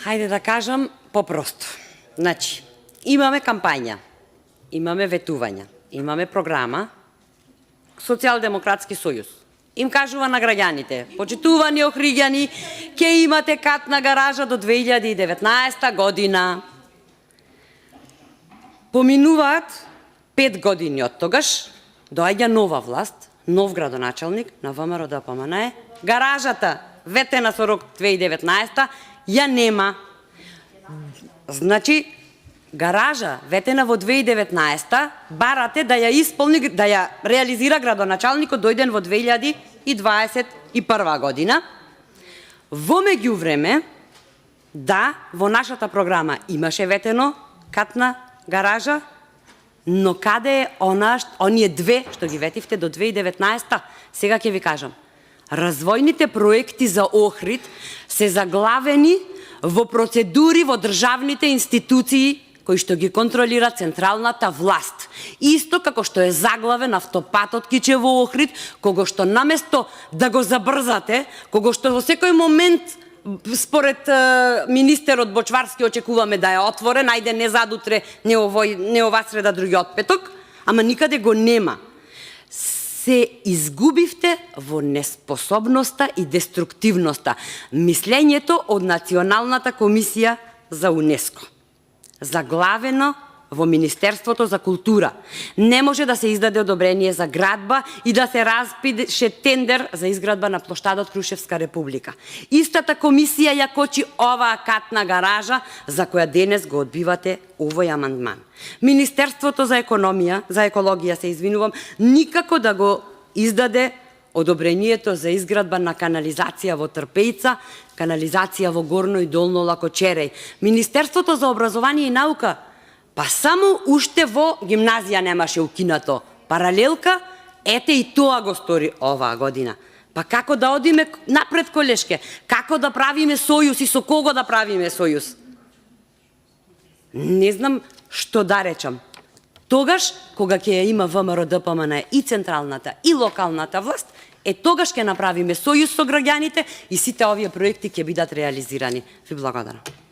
Хајде да кажам попросто. Значи, имаме кампања, имаме ветувања, имаме програма, Социјалдемократски сојуз им кажува на граѓаните: почитувани Охриѓани, ќе имате катна гаража до 2019 година. Поминуваат 5 години од тогаш, доаѓа нова власт, нов градоначалник на ВМРО ДПМНЕ, гаражата ветена со рок 2019 ја нема. Значи, гаража ветена во 2019 барате да ја исполни, да ја реализира градоначалникот дојден во 2021 година. Во меѓувреме, да, во нашата програма имаше ветено катна гаража, но каде е оние две што ги ветивте до 2019? Сега ќе ви кажам. Развојните проекти за Охрид се заглавени во процедури во државните институции кои што ги контролира централната власт. Исто како што е заглавен автопатот Кичево Охрид, кого што наместо да го забрзате, кого што во секој момент според министерот Бочварски очекуваме да е отворен, ајде не задутре, не ова среда, другиот петок, ама никаде го нема. Се изгубивте во неспособноста и деструктивноста. Мислењето од Националната комисија за УНЕСКО, заглавено во Министерството за култура. Не може да се издаде одобрение за градба и да се распише тендер за изградба на плоштадот Крушевска република. Истата комисија ја кочи оваа катна гаража за која денес го одбивате овој амандман. Министерството за екологија, се извинувам, никако да го издаде одобрението за изградба на канализација во Трпејца, канализација во Горно и Долно Лакочереј. Министерството за образование и наука, па само уште во гимназија немаше укинато паралелка, ете и тоа го стори оваа година. Па како да одиме напред, колешке? Како да правиме сојуз и со кого да правиме сојуз? Не знам што да речам. Тогаш, кога ќе ја има ВМРО ДПМН и централната и локалната власт, тогаш ќе направиме сојуз со граѓаните и сите овие проекти ќе бидат реализирани. Ви благодарам.